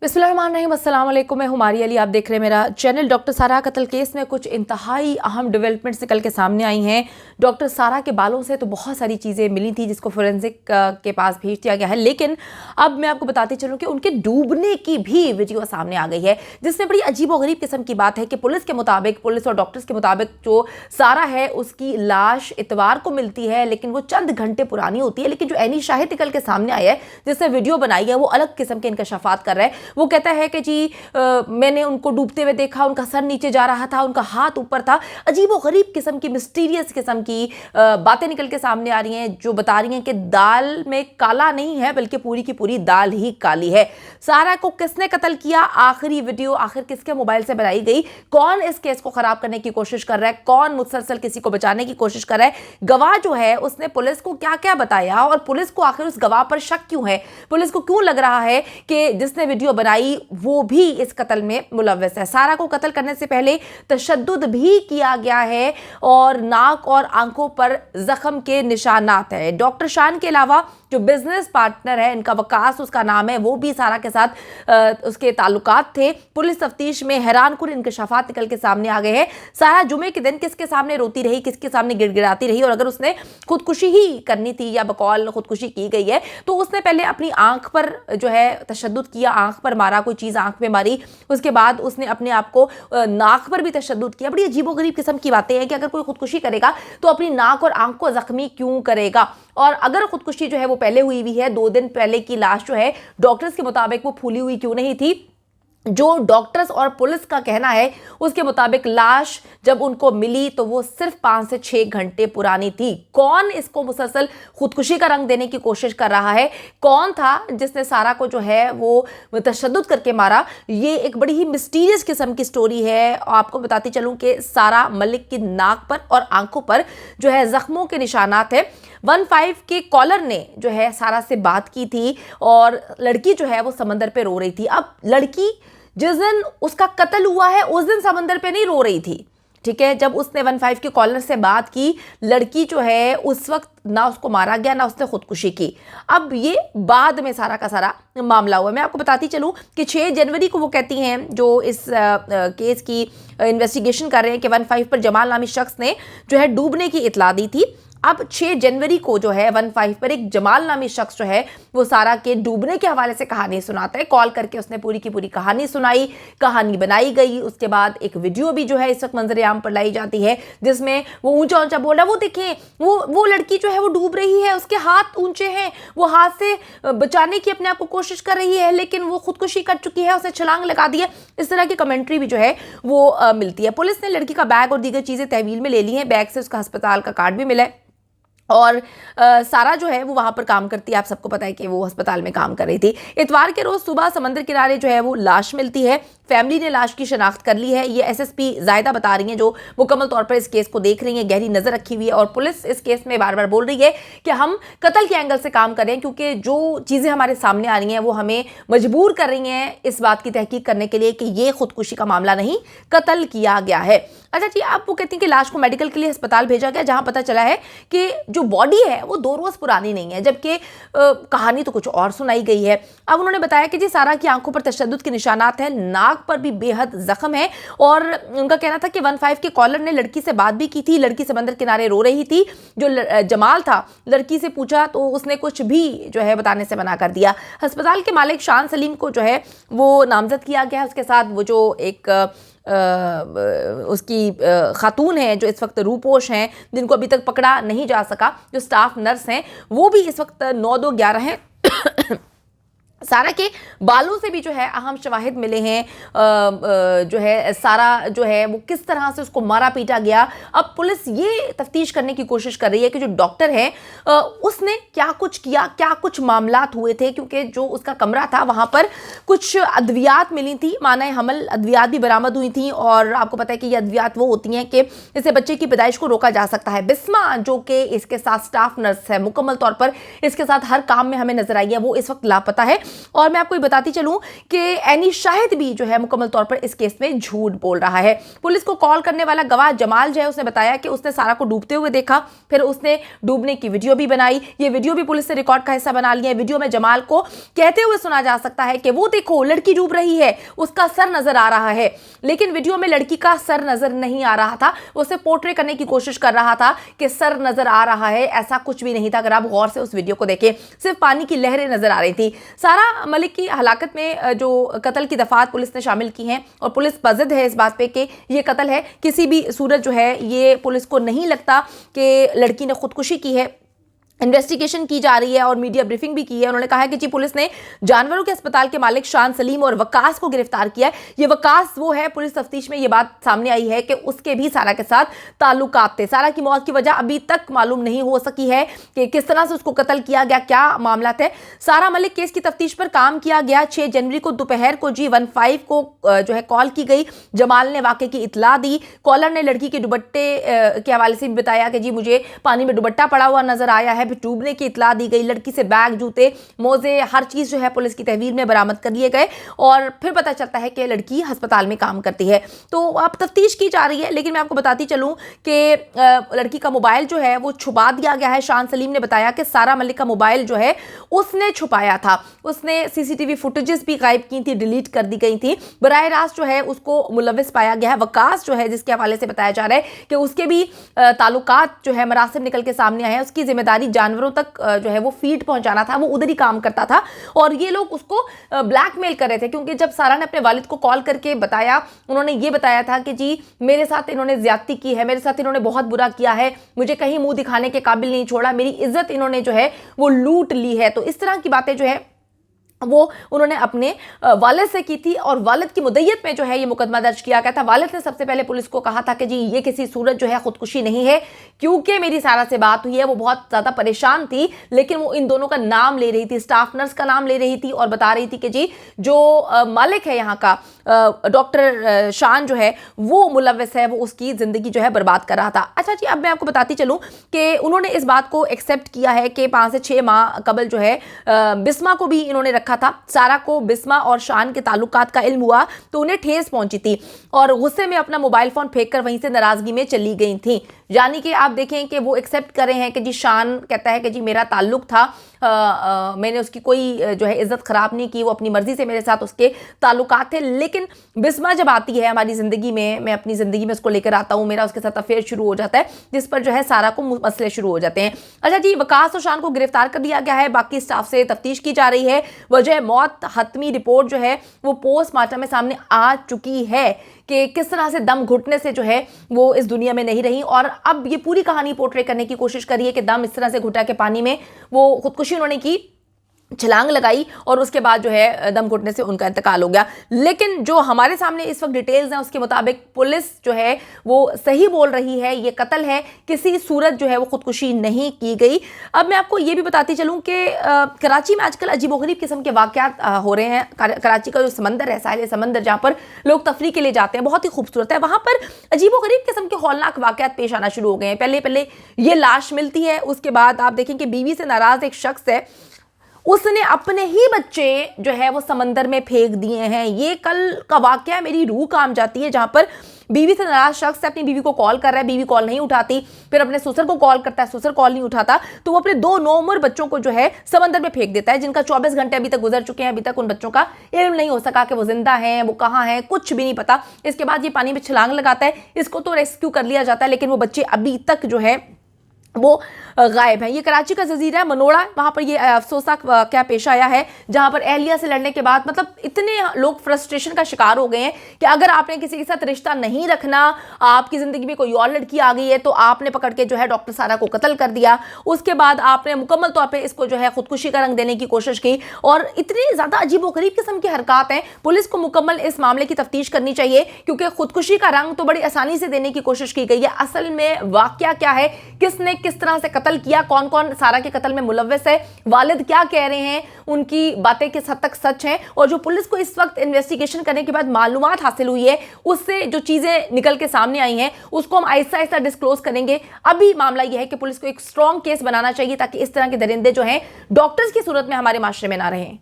बिस्मिल्लाहिर्रहमानिर्रहीम, अस्सलाम वालेकुम। मैं हुमारी अली, आप देख रहे हैं मेरा चैनल। डॉक्टर सारा कत्ल केस में कुछ इंतहाई अहम डेवलपमेंट्स निकल के सामने आई हैं। डॉक्टर सारा के बालों से तो बहुत सारी चीज़ें मिली थी जिसको फोरेंसिक के पास भेज दिया गया है, लेकिन अब मैं आपको बताती चलूँ कि उनके डूबने की भी वीडियो सामने आ गई है, जिसमें बड़ी अजीबोगरीब किस्म की बात है कि पुलिस के मुताबिक, पुलिस और डॉक्टर्स के मुताबिक जो सारा है उसकी लाश इतवार को मिलती है, लेकिन वो चंद घंटे पुरानी होती है। लेकिन जो ऐनी शाहिद निकल के सामने आया है, जिसने वीडियो बनाई है, वो अलग किस्म के इंकशाफात कर रहा है। वो कहता है कि जी मैंने उनको डूबते हुए देखा, उनका सर नीचे जा रहा था, उनका हाथ ऊपर था। अजीबो गरीब किस्म की, मिस्टीरियस किस्म की बातें निकल के सामने आ रही हैं, जो बता रही हैं कि दाल में काला नहीं है बल्कि पूरी की पूरी दाल ही काली है। सारा को किसने कत्ल किया, आखिरी वीडियो आखिर किसके मोबाइल से बनाई गई, कौन इस केस को खराब करने की कोशिश कर रहा है, कौन मुसलसल किसी को बचाने की कोशिश कर रहा है, गवाह जो है उसने पुलिस को क्या क्या बताया और पुलिस को आखिर उस गवाह पर शक क्यों है, पुलिस को क्यों लग रहा है कि जिसने वीडियो बनाई वो भी इस कत्ल में मुलव्वस है। सारा को कत्ल करने से पहले तशद्दुद भी किया गया है और नाक और आंखों पर जख्म के निशानात है। डॉक्टर शान के अलावा जो बिजनेस पार्टनर है इनका, वकास उसका नाम है, वो भी सारा के साथ उसके ताल्लुकात थे। पुलिस तफ्तीश में हैरानकुन इंकशाफात निकल के सामने आ गए हैं। सारा जुमे के दिन किसके सामने रोती रही, किसके सामने गिड़गिड़ाती रही, और अगर उसने खुदकुशी ही करनी थी या बकौल खुदकुशी की गई है तो उसने पहले अपनी आंख पर जो है तशद्दुद किया, आंख पर मारा, कोई चीज़ आंख में मारी, उसके बाद उसने अपने आप को नाक पर भी तशद्दुद किया। बड़ी अजीबोगरीब किस्म की बातें हैं कि अगर कोई खुदकुशी करेगा तो अपनी नाक और आंख को जख्मी क्यों करेगा, और अगर खुदकुशी जो है वो पहले हुई है, 2 दिन पहले की लाश जो है डॉक्टर्स के मुताबिक वो फूली हुई क्यों नहीं थी। जो डॉक्टर्स और पुलिस का कहना है उसके मुताबिक लाश जब उनको मिली तो वो सिर्फ 5 से 6 घंटे पुरानी थी। कौन इसको मुसलसल खुदकुशी का रंग देने की कोशिश कर रहा है, कौन था जिसने सारा को जो है वो तशद्दुद करके मारा, ये एक बड़ी ही मिस्टीरियस किस्म की स्टोरी है। आपको बताती चलूं कि सारा मलिक की नाक पर और आंखों पर जो है जख्मों के निशानात है। 15 के कॉलर ने जो है सारा से बात की थी और लड़की जो है वो समंदर पे रो रही थी। अब लड़की जिस दिन उसका कत्ल हुआ है उस दिन समंदर पे नहीं रो रही थी, ठीक है। जब उसने 15 के कॉलर से बात की, लड़की जो है उस वक्त ना उसको मारा गया ना उसने खुदकुशी की। अब ये बाद में सारा का सारा मामला हुआ। मैं आपको बताती चलूं कि 6 जनवरी को वो कहती हैं, जो इस केस की इन्वेस्टिगेशन कर रहे हैं, कि 15 पर जमाल नामी शख्स ने जो है डूबने की इतला दी थी। अब 6 जनवरी को जो है 15 पर एक जमाल नामी शख्स जो है वो सारा के डूबने के हवाले से कहानी सुनाता है। कॉल करके उसने पूरी की पूरी कहानी सुनाई, कहानी बनाई गई। उसके बाद एक वीडियो भी जो है इस वक्त मंजर आम पर लाई जाती है, जिसमें वो ऊंचा ऊंचा बोल रहा है, वो देखें वो लड़की जो है वो डूब रही है, उसके हाथ ऊंचे हैं, वो हाथ से बचाने की अपने आप को कोशिश कर रही है, लेकिन वो खुदकुशी कर चुकी है, उसने छलांग लगा दी है। इस तरह की कमेंट्री भी जो है वो मिलती है। पुलिस ने लड़की का बैग और दीगर चीज़ें तहवील में ले ली हैं। बैग से उसका अस्पताल का कार्ड भी मिला है और सारा जो है वो वहाँ पर काम करती है। आप सबको पता है कि वो अस्पताल में काम कर रही थी। इतवार के रोज़ सुबह समंदर किनारे जो है वो लाश मिलती है। फैमिली ने लाश की शनाख्त कर ली है। ये एसएसपी जायदा बता रही हैं, जो मुकम्मल तौर पर इस केस को देख रही हैं, गहरी नज़र रखी हुई है, और पुलिस इस केस में बार बार बोल रही है कि हम कत्ल के एंगल से काम कर रहे हैं, क्योंकि जो चीज़ें हमारे सामने आ रही हैं वो हमें मजबूर कर रही हैं इस बात की तहकीक करने के लिए कि ये खुदकुशी का मामला नहीं, कत्ल किया गया है। अच्छा जी, आप वो कहती हैं कि लाश को मेडिकल के लिए अस्पताल भेजा गया, जहाँ पता चला है कि जो बॉडी है वो 2 रोज़ पुरानी नहीं है, जबकि कहानी तो कुछ और सुनाई गई है। अब उन्होंने बताया कि जी सारा की आंखों पर तशद्दुद के निशानात हैं, नाक पर भी बेहद जख्म है, और उनका कहना था कि 15 के कॉलर ने लड़की से बात भी की थी। लड़की समंदर किनारे रो रही थी। जो जमाल था, लड़की से पूछा तो उसने कुछ भी जो है बताने से मना कर दिया। अस्पताल के मालिक शान सलीम को जो है वो नामजद किया गया है। उसके साथ वो जो एक उसकी खातून है जो इस वक्त रूपोश हैं, जिनको अभी तक पकड़ा नहीं जा सका, जो स्टाफ नर्स हैं, वो भी इस वक्त 9-2-11 हैं। सारा के बालों से भी जो है अहम शवाहिद मिले हैं, जो है सारा जो है वो किस तरह से उसको मारा पीटा गया। अब पुलिस ये तफ्तीश करने की कोशिश कर रही है कि जो डॉक्टर है उसने क्या कुछ किया, क्या कुछ मामलात हुए थे, क्योंकि जो उसका कमरा था वहाँ पर कुछ अद्वियात मिली थी, माना हमल अद्वियात भी बरामद हुई थी। और आपको पता है कि ये अद्वियात वो होती हैं कि इससे बच्चे की पैदाइश को रोका जा सकता है। बिस्मा जो कि इसके साथ स्टाफ नर्स है, मुकम्मल तौर पर इसके साथ हर काम में हमें नजर आई है, वो इस वक्त लापता है। और मैं आपको ये बताती चलूं कि एनी शाहिद भी जो है मुकम्मल तौर पर इस केस में झूठ बोल रहा है। पुलिस को कॉल करने वाला गवाह जमाल जो है उसने बताया कि उसने सारा को डूबते हुए देखा, फिर उसने डूबने की वीडियो भी बनाई। ये वीडियो भी पुलिस ने रिकॉर्ड का हिस्सा बना लिया है। वीडियो में जमाल को कहते हुए सुना जा सकता है कि वो देखो लड़की डूब रही है, उसका सर नजर आ रहा है, लेकिन वीडियो में लड़की का सर नजर नहीं आ रहा था। उसे पोर्ट्रे करने की कोशिश कर रहा था कि सर नजर आ रहा है, ऐसा कुछ भी नहीं था। अगर आप गौर से उस वीडियो को देखें, सिर्फ पानी की लहरें नजर आ रही थी। सारा मलिक की हलाकत में जो कत्ल की दफात पुलिस ने शामिल की हैं और पुलिस पजिद है इस बात पे कि ये कत्ल है। किसी भी सूरत जो है ये पुलिस को नहीं लगता कि लड़की ने खुदकुशी की है। इन्वेस्टिगेशन की जा रही है और मीडिया ब्रीफिंग भी की है। उन्होंने कहा है कि जी पुलिस ने जानवरों के अस्पताल के मालिक शान सलीम और वकास को गिरफ्तार किया है। ये वकास वो है, पुलिस तफ्तीश में ये बात सामने आई है कि उसके भी सारा के साथ ताल्लुकात थे। सारा की मौत की वजह अभी तक मालूम नहीं हो सकी है कि किस तरह से उसको कत्ल किया गया, क्या मामला थे। सारा मलिक केस की तफ्तीश पर काम किया गया। 6 जनवरी को दोपहर को G15 को जो है कॉल की गई। जमाल ने वाकये की इतला दी। कॉलर ने लड़की के दुपट्टे के हवाले से भी बताया कि जी मुझे पानी में दुपट्टा पड़ा हुआ नजर आया है। डूबने की इतला दी गई। लड़की से बैग, जूते, मोजे, हर चीज जो है पुलिस की तहवील में बरामद कर लिए गए और फिर पता चलता है कि लड़की अस्पताल में काम करती है। तो अब तफ्तीश की जा रही है, लेकिन मैं आपको बताती चलूं कि लड़की का मोबाइल जो है वो छुपा दिया गया है। शान सलीम ने बताया कि सारा मलिक का मोबाइल जो है उसने छुपाया था। उसने सीसीटीवी फुटेजेस भी गायब की थी, डिलीट कर दी गई थी। बराह रास्त जो है उसको मुलविस पाया गया है। वकास जो है जिसके हवाले से बताया जा रहा है कि उसके भी ताल्लुकात जो है मरासिम निकल के सामने आए हैं। उसकी जिम्मेदारी जानवरों तक जो है वो फीड पहुंचाना था, वो उधर ही काम करता था और ये लोग उसको ब्लैकमेल कर रहे थे। क्योंकि जब सारा ने अपने वालिद को कॉल करके बताया, उन्होंने ये बताया था कि जी मेरे साथ इन्होंने ज्यादती की है, मेरे साथ इन्होंने बहुत बुरा किया है, मुझे कहीं मुंह दिखाने के काबिल नहीं छोड़ा, मेरी इज्जत इन्होंने जो है वो लूट ली है। तो इस तरह की बातें जो है वो उन्होंने अपने वालिद से की थी और वालिद की मुद्दत में जो है ये मुकदमा दर्ज किया गया था। वालिद ने सबसे पहले पुलिस को कहा था कि जी ये किसी सूरत जो है खुदकुशी नहीं है, क्योंकि मेरी सारा से बात हुई है, वो बहुत ज़्यादा परेशान थी, लेकिन वो इन दोनों का नाम ले रही थी, स्टाफ नर्स का नाम ले रही थी और बता रही थी कि जी जो मालिक है यहाँ का डॉक्टर शान जो है वो मुलविस है, वो उसकी ज़िंदगी जो है बर्बाद कर रहा था। अच्छा जी, अब मैं आपको बताती चलूँ कि उन्होंने इस बात को एक्सेप्ट किया है कि 5 से 6 माह कबल जो है बिस्मा को भी इन्होंने रखा था। सारा को बिस्मा और शान के ताल्लुकात का इल्म हुआ तो उन्हें ठेस पहुंची थी और गुस्से में अपना मोबाइल फोन फेंककर वहीं से नाराजगी में चली गई थी। यानी कि आप देखें कि वो एक्सेप्ट कर रहे हैं कि जी शान कहता है कि जी मेरा ताल्लुक था, मैंने उसकी कोई जो है इज्जत खराब नहीं की, वो अपनी मर्जी से मेरे साथ उसके ताल्लुकात थे। लेकिन बिस्मा जब आती है हमारी ज़िंदगी में, मैं अपनी ज़िंदगी में उसको लेकर आता हूँ, मेरा उसके साथ अफेयर शुरू हो जाता है, जिस पर जो है सारा को मसले शुरू हो जाते हैं। अच्छा जी, वकास और शान को गिरफ्तार कर दिया गया है। बाकी स्टाफ से तफ्तीश की जा रही है। वजह मौत हतमी रिपोर्ट जो है वो पोस्टमार्टम में सामने आ चुकी है कि किस तरह से दम घुटने से जो है वो इस दुनिया में नहीं रही और अब ये पूरी कहानी पोर्ट्रे करने की कोशिश करी है कि दम इस तरह से घुटा के पानी में वो खुदकुशी उन्होंने की, छलांग लगाई और उसके बाद जो है दम घुटने से उनका इंतकाल हो गया। लेकिन जो हमारे सामने इस वक्त डिटेल्स हैं उसके मुताबिक पुलिस जो है वो सही बोल रही है, ये कत्ल है, किसी सूरत जो है वो खुदकुशी नहीं की गई। अब मैं आपको ये भी बताती चलूँ कि कराची में आजकल अजीबोगरीब किस्म के वाक़यात हो रहे हैं। कराची का जो समंदर है, साहिल समंदर, जहाँ पर लोग तफरी के लिए जाते हैं, बहुत ही खूबसूरत है, वहाँ पर अजीबोगरीब किस्म के हौलनाक वाक़यात पेश आना शुरू हो गए हैं। पहले ये लाश मिलती है, उसके बाद आप देखें कि बीवी से नाराज़ एक शख्स है, उसने अपने ही बच्चे जो है वो समंदर में फेंक दिए हैं। ये कल का वाकया मेरी रूह काम जाती है, जहां पर बीवी से नाराज शख्स से अपनी बीवी को कॉल कर रहा है, बीवी कॉल नहीं उठाती, फिर अपने ससुर को कॉल करता है, ससुर कॉल नहीं उठाता, तो वो अपने 2 नौउम्र बच्चों को जो है समंदर में फेंक देता है, जिनका 24 घंटे अभी तक गुजर चुके हैं। अभी तक उन बच्चों का इल्म नहीं हो सका कि वो जिंदा हैं, वो कहाँ हैं, कुछ भी नहीं पता। इसके बाद ये पानी में छलांग लगाता है, इसको तो रेस्क्यू कर लिया जाता है, लेकिन वो बच्चे अभी तक जो है वो गायब है। ये कराची का जजीरा है मनोड़ा, वहाँ पर ये अफसोसनाक क्या पेश आया है, जहाँ पर अहलिया से लड़ने के बाद मतलब इतने लोग फ्रस्ट्रेशन का शिकार हो गए हैं कि अगर आपने किसी के साथ रिश्ता नहीं रखना, आपकी ज़िंदगी में कोई और लड़की आ गई है तो आपने पकड़ के जो है डॉक्टर सारा को कत्ल कर दिया। उसके बाद आपने मुकम्मल तौर पर इसको जो है खुदकुशी का रंग देने की कोशिश की और इतनी ज़्यादा अजीबोगरीब किस्म की हरकत हैं। पुलिस को मुकम्मल इस मामले की तफ्तीश करनी चाहिए, क्योंकि खुदकुशी का रंग तो बड़ी आसानी से देने की कोशिश की गई है। असल में वाकया क्या है, किसने किस तरह से कत्ल किया, कौन कौन सारा के कत्ल में मुलव्वस है, वालिद क्या कह रहे हैं, उनकी बातें किस हद तक सच हैं, और जो पुलिस को इस वक्त इन्वेस्टिगेशन करने के बाद मालूमात हासिल हुई है उससे जो चीज़ें निकल के सामने आई हैं उसको हम आहिस्ता आहिस्ता डिस्क्लोज करेंगे। अभी मामला यह है कि पुलिस को एक स्ट्रॉन्ग केस बनाना चाहिए ताकि इस तरह के दरिंदे जो हैं डॉक्टर्स की सूरत में हमारे माशरे में ना रहें।